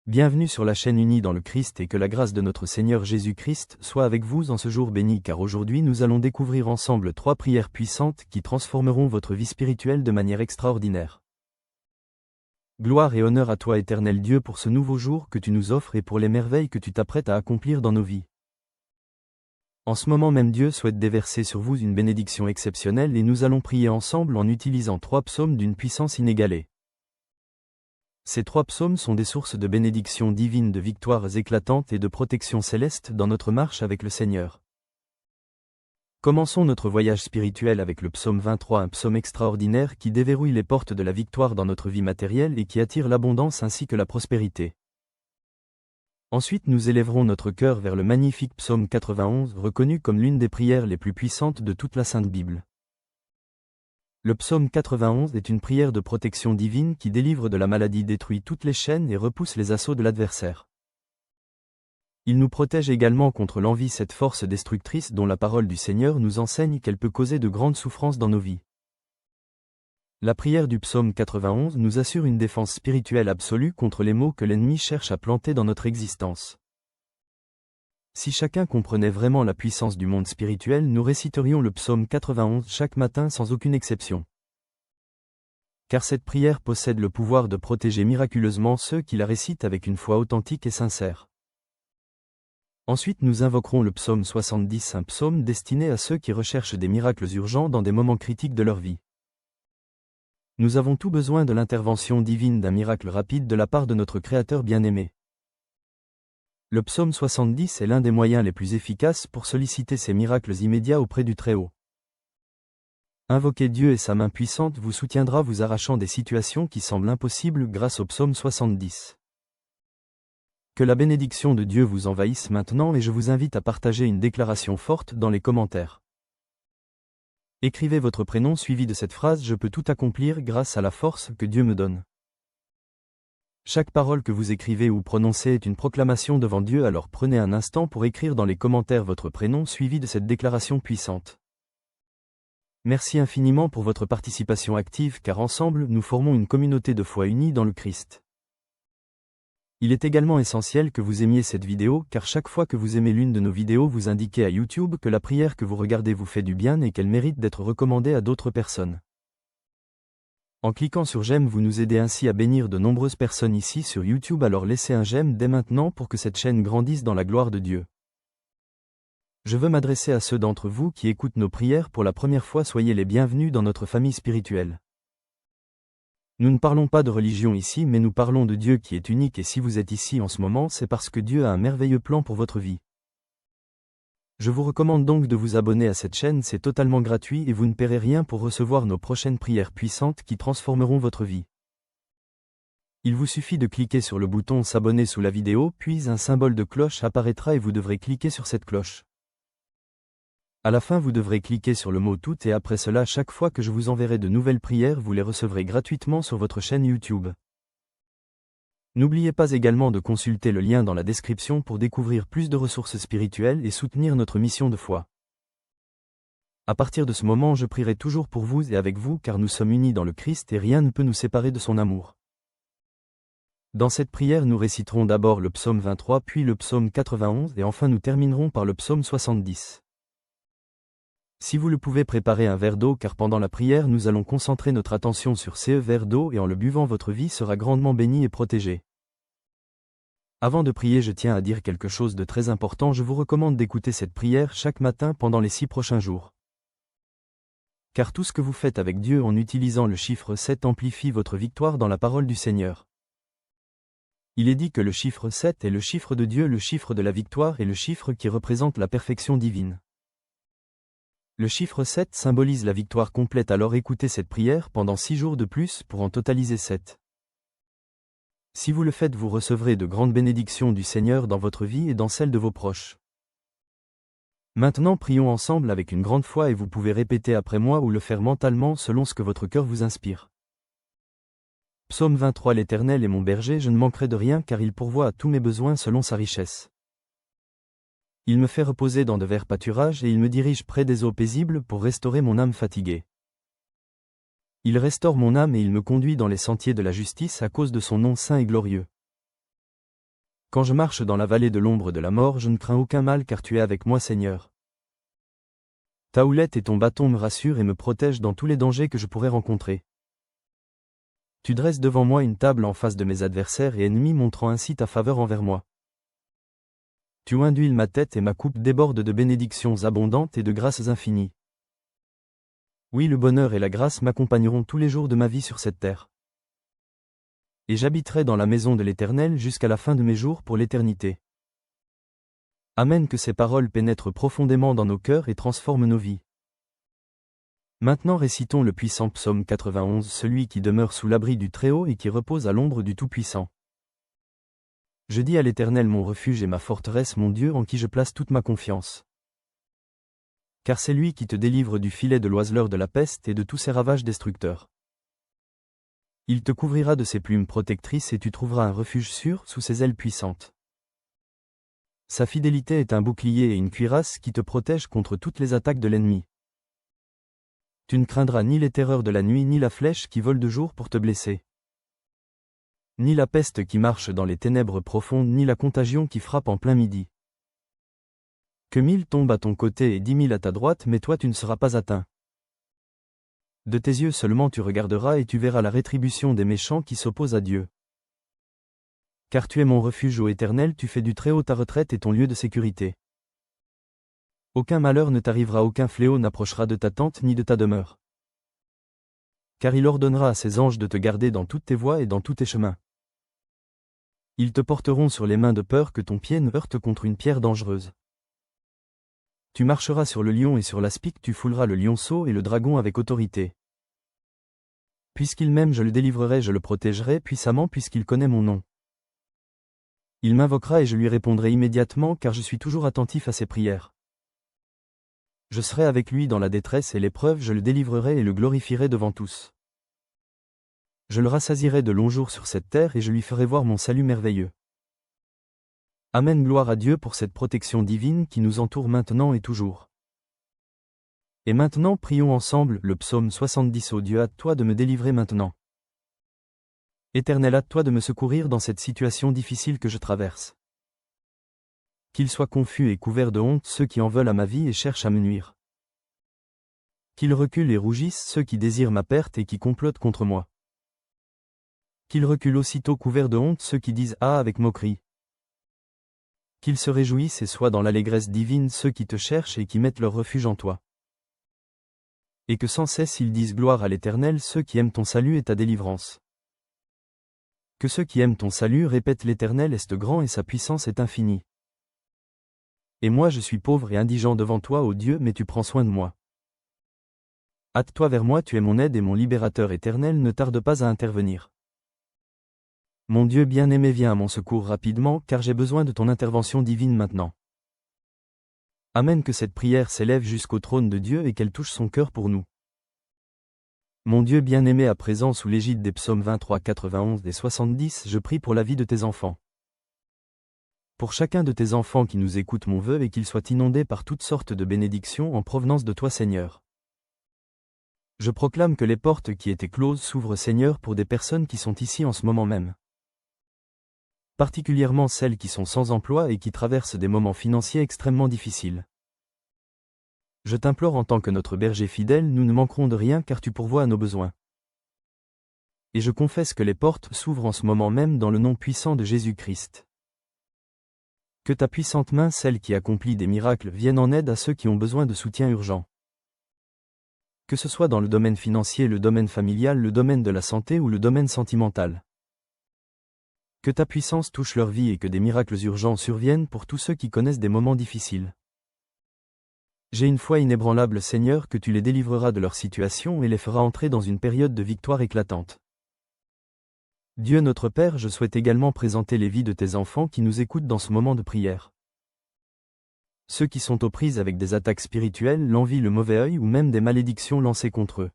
Bienvenue sur la chaîne Unie dans le Christ et que la grâce de notre Seigneur Jésus-Christ soit avec vous en ce jour béni car aujourd'hui nous allons découvrir ensemble 3 prières puissantes qui transformeront votre vie spirituelle de manière extraordinaire. Gloire et honneur à toi éternel Dieu pour ce nouveau jour que tu nous offres et pour les merveilles que tu t'apprêtes à accomplir dans nos vies. En ce moment même Dieu souhaite déverser sur vous une bénédiction exceptionnelle et nous allons prier ensemble en utilisant 3 psaumes d'une puissance inégalée. Ces 3 psaumes sont des sources de bénédictions divines, de victoires éclatantes et de protection céleste dans notre marche avec le Seigneur. Commençons notre voyage spirituel avec le psaume 23, un psaume extraordinaire qui déverrouille les portes de la victoire dans notre vie matérielle et qui attire l'abondance ainsi que la prospérité. Ensuite nous élèverons notre cœur vers le magnifique psaume 91, reconnu comme l'une des prières les plus puissantes de toute la Sainte Bible. Le psaume 91 est une prière de protection divine qui délivre de la maladie, détruit toutes les chaînes et repousse les assauts de l'adversaire. Il nous protège également contre l'envie, cette force destructrice dont la parole du Seigneur nous enseigne qu'elle peut causer de grandes souffrances dans nos vies. La prière du psaume 91 nous assure une défense spirituelle absolue contre les maux que l'ennemi cherche à planter dans notre existence. Si chacun comprenait vraiment la puissance du monde spirituel, nous réciterions le psaume 91 chaque matin sans aucune exception. Car cette prière possède le pouvoir de protéger miraculeusement ceux qui la récitent avec une foi authentique et sincère. Ensuite nous invoquerons le psaume 70, un psaume destiné à ceux qui recherchent des miracles urgents dans des moments critiques de leur vie. Nous avons tout besoin de l'intervention divine, d'un miracle rapide de la part de notre Créateur bien-aimé. Le psaume 70 est l'un des moyens les plus efficaces pour solliciter ces miracles immédiats auprès du Très-Haut. Invoquer Dieu et sa main puissante vous soutiendra, vous arrachant des situations qui semblent impossibles grâce au psaume 70. Que la bénédiction de Dieu vous envahisse maintenant et je vous invite à partager une déclaration forte dans les commentaires. Écrivez votre prénom suivi de cette phrase: je peux tout accomplir grâce à la force que Dieu me donne. Chaque parole que vous écrivez ou prononcez est une proclamation devant Dieu, alors prenez un instant pour écrire dans les commentaires votre prénom suivi de cette déclaration puissante. Merci infiniment pour votre participation active car ensemble nous formons une communauté de foi unie dans le Christ. Il est également essentiel que vous aimiez cette vidéo car chaque fois que vous aimez l'une de nos vidéos vous indiquez à YouTube que la prière que vous regardez vous fait du bien et qu'elle mérite d'être recommandée à d'autres personnes. En cliquant sur j'aime, vous nous aidez ainsi à bénir de nombreuses personnes ici sur YouTube, alors laissez un j'aime dès maintenant pour que cette chaîne grandisse dans la gloire de Dieu. Je veux m'adresser à ceux d'entre vous qui écoutent nos prières pour la première fois, soyez les bienvenus dans notre famille spirituelle. Nous ne parlons pas de religion ici, mais nous parlons de Dieu qui est unique et si vous êtes ici en ce moment, c'est parce que Dieu a un merveilleux plan pour votre vie. Je vous recommande donc de vous abonner à cette chaîne, c'est totalement gratuit et vous ne paierez rien pour recevoir nos prochaines prières puissantes qui transformeront votre vie. Il vous suffit de cliquer sur le bouton s'abonner sous la vidéo, puis un symbole de cloche apparaîtra et vous devrez cliquer sur cette cloche. À la fin vous devrez cliquer sur le mot tout et après cela chaque fois que je vous enverrai de nouvelles prières vous les recevrez gratuitement sur votre chaîne YouTube. N'oubliez pas également de consulter le lien dans la description pour découvrir plus de ressources spirituelles et soutenir notre mission de foi. À partir de ce moment, je prierai toujours pour vous et avec vous car nous sommes unis dans le Christ et rien ne peut nous séparer de son amour. Dans cette prière, nous réciterons d'abord le psaume 23 puis le psaume 91 et enfin nous terminerons par le psaume 70. Si vous le pouvez, préparez un verre d'eau car pendant la prière nous allons concentrer notre attention sur ce verre d'eau et en le buvant votre vie sera grandement bénie et protégée. Avant de prier, je tiens à dire quelque chose de très important, je vous recommande d'écouter cette prière chaque matin pendant les 6 prochains jours. Car tout ce que vous faites avec Dieu en utilisant le chiffre 7 amplifie votre victoire dans la parole du Seigneur. Il est dit que le chiffre 7 est le chiffre de Dieu, le chiffre de la victoire et le chiffre qui représente la perfection divine. Le chiffre 7 symbolise la victoire complète, alors écoutez cette prière pendant 6 jours de plus pour en totaliser 7. Si vous le faites, vous recevrez de grandes bénédictions du Seigneur dans votre vie et dans celle de vos proches. Maintenant prions ensemble avec une grande foi et vous pouvez répéter après moi ou le faire mentalement selon ce que votre cœur vous inspire. Psaume 23. L'Éternel est mon berger, je ne manquerai de rien car il pourvoit à tous mes besoins selon sa richesse. Il me fait reposer dans de verts pâturages et il me dirige près des eaux paisibles pour restaurer mon âme fatiguée. Il restaure mon âme et il me conduit dans les sentiers de la justice à cause de son nom saint et glorieux. Quand je marche dans la vallée de l'ombre de la mort, je ne crains aucun mal car tu es avec moi, Seigneur. Ta houlette et ton bâton me rassurent et me protègent dans tous les dangers que je pourrais rencontrer. Tu dresses devant moi une table en face de mes adversaires et ennemis, montrant ainsi ta faveur envers moi. Tu induis ma tête et ma coupe déborde de bénédictions abondantes et de grâces infinies. Oui, le bonheur et la grâce m'accompagneront tous les jours de ma vie sur cette terre. Et j'habiterai dans la maison de l'Éternel jusqu'à la fin de mes jours pour l'éternité. Amen. Que ces paroles pénètrent profondément dans nos cœurs et transforment nos vies. Maintenant récitons le puissant psaume 91, celui qui demeure sous l'abri du Très-Haut et qui repose à l'ombre du Tout-Puissant. Je dis à l'Éternel mon refuge et ma forteresse, mon Dieu en qui je place toute ma confiance. Car c'est lui qui te délivre du filet de l'oiseleur de la peste et de tous ses ravages destructeurs. Il te couvrira de ses plumes protectrices et tu trouveras un refuge sûr sous ses ailes puissantes. Sa fidélité est un bouclier et une cuirasse qui te protègent contre toutes les attaques de l'ennemi. Tu ne craindras ni les terreurs de la nuit ni la flèche qui vole de jour pour te blesser. Ni la peste qui marche dans les ténèbres profondes ni la contagion qui frappe en plein midi. Que 1000 tombent à ton côté et 10 000 à ta droite, mais toi tu ne seras pas atteint. De tes yeux seulement tu regarderas et tu verras la rétribution des méchants qui s'opposent à Dieu. Car tu es mon refuge, ô Éternel, tu fais du Très-Haut ta retraite et ton lieu de sécurité. Aucun malheur ne t'arrivera, aucun fléau n'approchera de ta tente ni de ta demeure. Car il ordonnera à ses anges de te garder dans toutes tes voies et dans tous tes chemins. Ils te porteront sur les mains de peur que ton pied ne heurte contre une pierre dangereuse. Tu marcheras sur le lion et sur l'aspic, tu fouleras le lionceau et le dragon avec autorité. Puisqu'il m'aime, je le délivrerai, je le protégerai puissamment puisqu'il connaît mon nom. Il m'invoquera et je lui répondrai immédiatement car je suis toujours attentif à ses prières. Je serai avec lui dans la détresse et l'épreuve, je le délivrerai et le glorifierai devant tous. Je le rassasierai de longs jours sur cette terre et je lui ferai voir mon salut merveilleux. Amen. Gloire à Dieu pour cette protection divine qui nous entoure maintenant et toujours. Et maintenant prions ensemble le psaume 70. Ô Dieu, hâte-toi de me délivrer maintenant. Éternel, hâte-toi de me secourir dans cette situation difficile que je traverse. Qu'ils soient confus et couverts de honte ceux qui en veulent à ma vie et cherchent à me nuire. Qu'ils reculent et rougissent ceux qui désirent ma perte et qui complotent contre moi. Qu'ils reculent aussitôt couverts de honte ceux qui disent ah avec moquerie. Qu'ils se réjouissent et soient dans l'allégresse divine ceux qui te cherchent et qui mettent leur refuge en toi. Et que sans cesse ils disent gloire à l'Éternel ceux qui aiment ton salut et ta délivrance. Que ceux qui aiment ton salut répètent l'Éternel est grand et sa puissance est infinie. Et moi je suis pauvre et indigent devant toi, ô Dieu, mais tu prends soin de moi. Hâte-toi vers moi, tu es mon aide et mon libérateur éternel, ne tarde pas à intervenir. Mon Dieu bien-aimé, viens à mon secours rapidement, car j'ai besoin de ton intervention divine maintenant. Amen. Que cette prière s'élève jusqu'au trône de Dieu et qu'elle touche son cœur pour nous. Mon Dieu bien-aimé, à présent sous l'égide des psaumes 23, 91 et 70, je prie pour la vie de tes enfants. Pour chacun de tes enfants qui nous écoutent, mon vœu est qu'ils soient inondés par toutes sortes de bénédictions en provenance de toi, Seigneur. Je proclame que les portes qui étaient closes s'ouvrent, Seigneur, pour des personnes qui sont ici en ce moment même. Particulièrement celles qui sont sans emploi et qui traversent des moments financiers extrêmement difficiles. Je t'implore en tant que notre berger fidèle, nous ne manquerons de rien car tu pourvois à nos besoins. Et je confesse que les portes s'ouvrent en ce moment même dans le nom puissant de Jésus-Christ. Que ta puissante main, celle qui accomplit des miracles, vienne en aide à ceux qui ont besoin de soutien urgent. Que ce soit dans le domaine financier, le domaine familial, le domaine de la santé ou le domaine sentimental. Que ta puissance touche leur vie et que des miracles urgents surviennent pour tous ceux qui connaissent des moments difficiles. J'ai une foi inébranlable, Seigneur, que tu les délivreras de leur situation et les feras entrer dans une période de victoire éclatante. Dieu notre Père, je souhaite également présenter les vies de tes enfants qui nous écoutent dans ce moment de prière. Ceux qui sont aux prises avec des attaques spirituelles, l'envie, le mauvais œil ou même des malédictions lancées contre eux.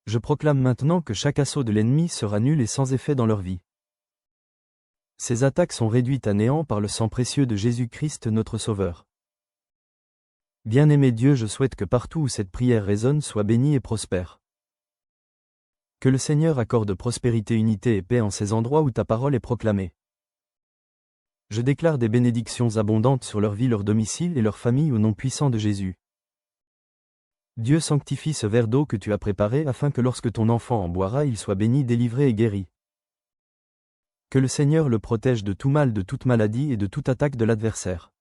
Je proclame maintenant que chaque assaut de l'ennemi sera nul et sans effet dans leur vie. Ces attaques sont réduites à néant par le sang précieux de Jésus-Christ notre Sauveur. Bien-aimé Dieu, je souhaite que partout où cette prière résonne soit bénie et prospère. Que le Seigneur accorde prospérité, unité et paix en ces endroits où ta parole est proclamée. Je déclare des bénédictions abondantes sur leur vie, leur domicile et leur famille au nom puissant de Jésus. Dieu sanctifie ce verre d'eau que tu as préparé afin que lorsque ton enfant en boira, il soit béni, délivré et guéri. Que le Seigneur le protège de tout mal, de toute maladie et de toute attaque de l'adversaire.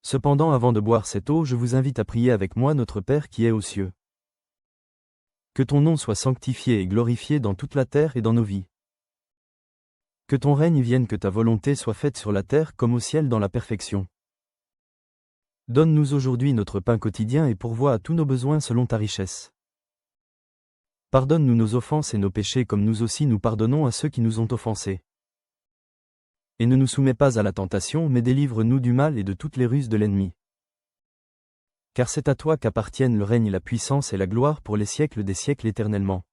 Cependant, avant de boire cette eau, je vous invite à prier avec moi notre Père qui est aux cieux. Que ton nom soit sanctifié et glorifié dans toute la terre et dans nos vies. Que ton règne vienne, que ta volonté soit faite sur la terre comme au ciel dans la perfection. Donne-nous aujourd'hui notre pain quotidien et pourvois à tous nos besoins selon ta richesse. Pardonne-nous nos offenses et nos péchés comme nous aussi nous pardonnons à ceux qui nous ont offensés. Et ne nous soumets pas à la tentation, mais délivre-nous du mal et de toutes les ruses de l'ennemi. Car c'est à toi qu'appartiennent le règne, la puissance et la gloire pour les siècles des siècles éternellement.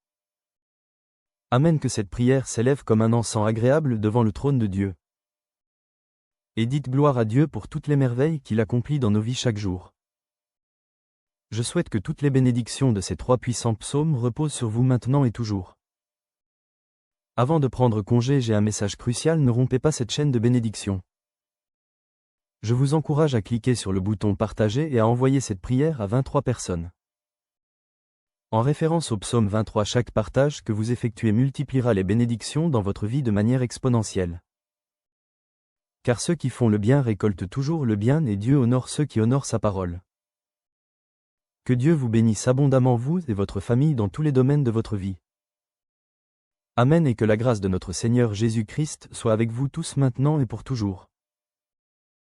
Amen. Que cette prière s'élève comme un encens agréable devant le trône de Dieu. Et dites gloire à Dieu pour toutes les merveilles qu'il accomplit dans nos vies chaque jour. Je souhaite que toutes les bénédictions de ces 3 puissants psaumes reposent sur vous maintenant et toujours. Avant de prendre congé, j'ai un message crucial: ne rompez pas cette chaîne de bénédictions. Je vous encourage à cliquer sur le bouton partager et à envoyer cette prière à 23 personnes. En référence au psaume 23, chaque partage que vous effectuez multipliera les bénédictions dans votre vie de manière exponentielle. Car ceux qui font le bien récoltent toujours le bien et Dieu honore ceux qui honorent sa parole. Que Dieu vous bénisse abondamment, vous et votre famille, dans tous les domaines de votre vie. Amen. Et que la grâce de notre Seigneur Jésus-Christ soit avec vous tous maintenant et pour toujours.